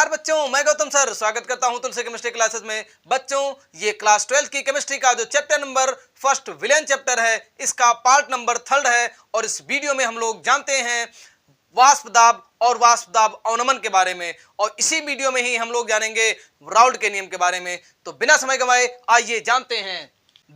नमस्कार बच्चों, मैं गौतम सर स्वागत करता हूं तुलसी केमिस्ट्री क्लासेस में। बच्चों, ये क्लास 12 की केमिस्ट्री का जो chapter number first villain chapter है, इसका पार्ट नंबर 3 है। और इस वीडियो में हम लोग जानते हैं वाष्प दाब और वाष्प दाब अवनमन के बारे में, और इसी वीडियो में ही हम लोग जानेंगे राउल्ट के नियम के बारे में। तो बिना समय गंवाए आइए जानते हैं।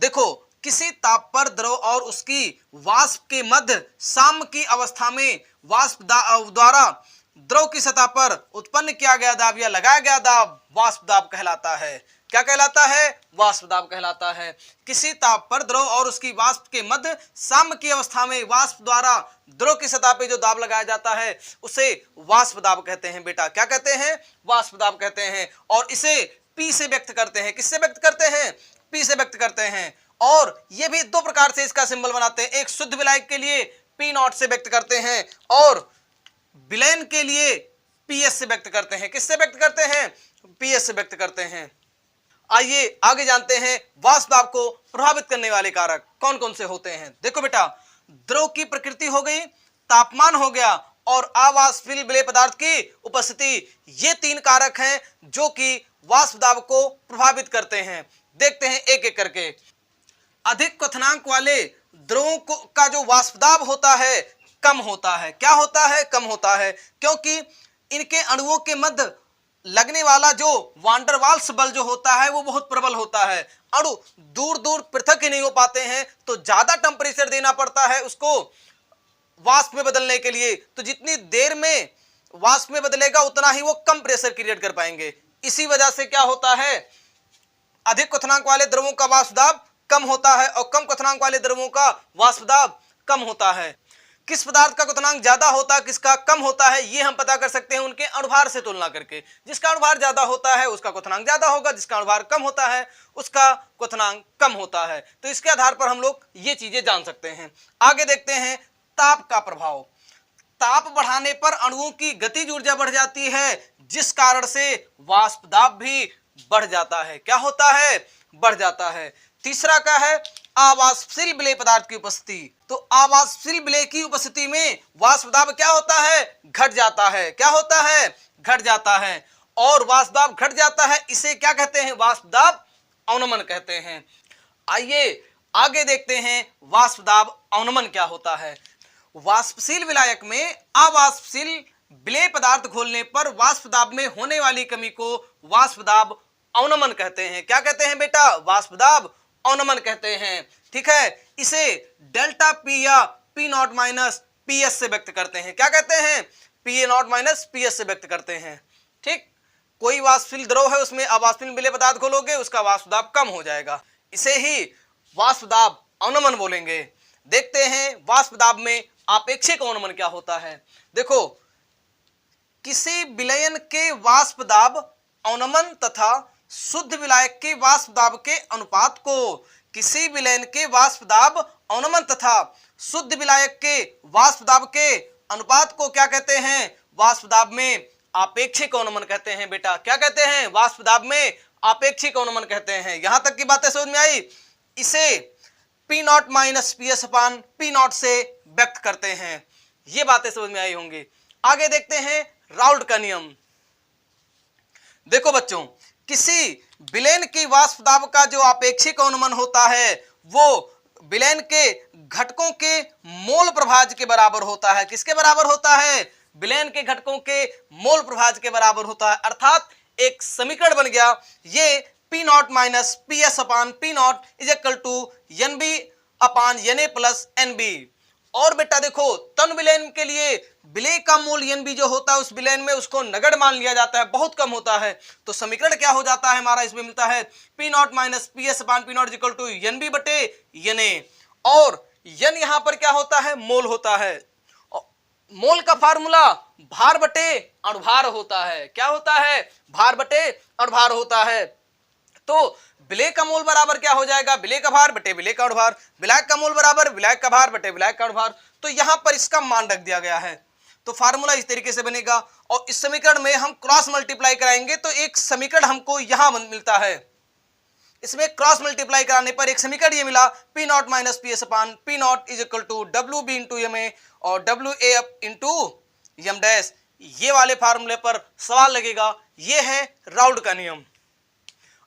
देखो, किसी ताप पर द्रव और उसकी वाष्प के मध्य साम्य की अवस्था में वाष्प द्वारा द्रव की सतह पर उत्पन्न किया गया दाब या लगाया गया दाब वाष्प दाब कहलाता है। क्या कहलाता है? वाष्प दाब कहलाता है। किसी ताप पर द्रव और उसकी वाष्प के मध्य साम्य की अवस्था में वाष्प द्वारा द्रव की सतह पे जो दाब लगाया जाता है उसे वाष्प दाब कहते हैं। बेटा क्या कहते हैं? वाष्प दाब कहते हैं। और इसे P से व्यक्त करते हैं। किससे व्यक्त करते हैं? P से व्यक्त करते हैं। और ये भी दो प्रकार से इसका सिंबल बनाते हैं। एक शुद्ध विलायक के लिए P0 से व्यक्त करते हैं और विलयन के लिए PS से व्यक्त करते हैं। किससे व्यक्त करते हैं? PS से व्यक्त करते हैं। आइए आगे जानते हैं वाष्प दाब को प्रभावित करने वाले कारक कौन कौन से होते हैं। देखो बेटा, द्रव की प्रकृति हो गई, तापमान हो गया और अवाष्पशील विलेय पदार्थ की उपस्थिति, ये तीन कारक हैं जो कि वाष्प दाब को प्रभावित करते हैं। देखते हैं एक एक करके। अधिक क्वथनांक वाले द्रवों का जो वाष्प दाब होता है कम होता है। क्या होता है? कम होता है, क्योंकि इनके अणुओं के मध्य लगने वाला जो वांडर वाल्स बल जो होता है वो बहुत प्रबल होता है। अणु दूर दूर पृथक ही नहीं हो पाते हैं, तो ज्यादा टेम्परेचर देना पड़ता है उसको वाष्प में बदलने के लिए। तो जितनी देर में वाष्प में बदलेगा उतना ही वो कम प्रेशर क्रिएट कर पाएंगे। इसी वजह से क्या होता है, अधिक क्वथनांक वाले द्रवों का वाष्प दाब कम होता है और कम क्वथनांक वाले द्रवों का वाष्प दाब कम होता है। किस पदार्थ का क्वथनांक ज्यादा होता है, किसका कम होता है, ये हम पता कर सकते हैं उनके अणुभार से तुलना करके। जिसका अणुभार ज्यादा होता है उसका क्वथनांक ज्यादा होगा, जिसका अणुभार कम होता है उसका क्वथनांक कम होता है। तो इसके आधार पर हम लोग ये चीजें जान सकते हैं। आगे देखते हैं ताप का प्रभाव। ताप बढ़ाने पर अणुओं की गतिज ऊर्जा बढ़ जाती है, जिस कारण से वाष्प दाब भी बढ़ जाता है। क्या होता है? बढ़ जाता है। तीसरा क्या है? अवाष्पशील विलेय पदार्थ की उपस्थिति। तो अवाष्पशील विलेय की उपस्थिति में वाष्प दाब क्या होता है? घट जाता है। क्या होता है? घट जाता है। और वाष्प दाब घट जाता है, इसे क्या कहते हैं? वाष्प दाब अवनमन कहते हैं। आइए आगे देखते हैं वाष्प दाब अवनमन क्या होता है। वाष्पशील विलायक में अवाष्पशील विलेय पदार्थ घोलने पर वाष्प दाब में होने वाली कमी को वाष्प दाब अवनमन कहते हैं। क्या कहते हैं बेटा? वाष्प दाब अवनमन कहते हैं। ठीक है, इसे डेल्टा P या P0 माइनस PS से व्यक्त करते हैं। क्या कहते हैं? PA0 माइनस PS से व्यक्त करते हैं। ठीक, कोई वाष्पशील द्रव है उसमें अवाष्पशील विलेय पदार्थ घोलोगे उसका वाष्प दाब कम हो जाएगा, इसे ही वाष्प दाब अवनमन बोलेंगे। देखते हैं वाष्प दाब में आपेक्षिक अवनमन क्या होता है। देखो, किसी विलयन के वाष्प दाब अवनमन तथा शुद्ध विलायक के वाष्प दाब के अनुपात को, किसी विलयन के वाष्प दाब अवनमन तथा शुद्ध विलायक के वाष्प दाब के अनुपात को क्या कहते हैं? वाष्प दाब में आपेक्षिक अवनमन कहते हैं। बेटा क्या कहते हैं? वाष्प दाब में आपेक्षिक अवनमन कहते हैं। यहां तक की बातें समझ में आई? इसे P0 minus PS upon P0 से व्यक्त करते हैं। ये बातें समझ में आई होंगी। आगे देखते हैं राउल्ट का नियम। देखो बच्चों, किसी विलयन की वाष्प दाब का जो आपेक्षिक अवनमन होता है वो विलयन के घटकों के मोल प्रभाज के बराबर होता है। किसके बराबर होता है? विलयन के घटकों के मोल प्रभाज के बराबर होता है। अर्थात एक समीकरण बन गया, ये P0 minus PS upon P0 is equal to NB upon NA plus NB। और बेटा देखो, तन विलयन के लिए विलेय का मोल NB जो होता है उस विलयन में उसको नगण्य मान लिया जाता है, बहुत कम होता है। तो समीकरण क्या हो जाता है हमारा? इसमें मिलता है P0 minus PS upon P0 is equal to NB बटे NA। और N यहां पर क्या होता है? मोल होता है। मोल का फार्मूला भार बटे अणुभार होता है। क्या होता है? भार बटे अणुभार होता है। तो विलेय का मोल बराबर क्या हो जाएगा? विलेय का भार बटे विलेय का अणुभार। विलायक का मोल बराबर विलायक का भार बटे विलायक का अणुभार। तो यहां पर इसका मान रख दिया गया है। तो फार्मूला इस तरीके से बनेगा। और इस समीकरण में हम क्रॉस मल्टीप्लाई कराएंगे तो एक समीकरण हमको यहां मिलता है। इसमें क्रॉस मल्टीप्लाई कराने पर एक समीकरण ये मिला, P0 minus PS upon P0 is equal to WB into MA और WA इंटू M डैश। ये वाले फार्मूले पर सवाल लगेगा यह है राउल्ट का नियम।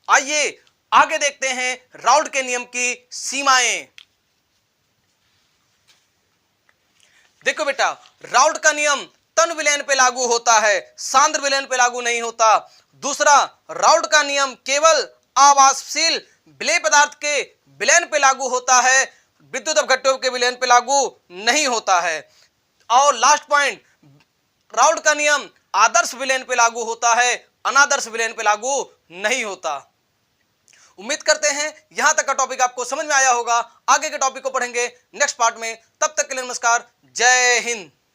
आइए आगे देखते हैं राउल्ट के नियम की सीमाएं। देखो बेटा, राउल्ट का नियम तन विलयन पे लागू होता है, सांद्र विलयन पे लागू नहीं होता। दूसरा, राउल्ट का नियम केवल आवासशील विलेय पदार्थ के विलयन पे लागू होता है, विद्युत अपघट्यों के विलयन पे लागू नहीं होता है। और लास्ट पॉइंट, राउल्ट का नियम आदर्श विलयन पे लागू होता है, अनादर्श विलयन पे लागू नहीं होता। उम्मीद करते हैं यहां तक का टॉपिक आपको समझ में आया होगा। आगे के टॉपिक को पढ़ेंगे नेक्स्ट पार्ट में। तब तक के लिए नमस्कार, जय हिंद।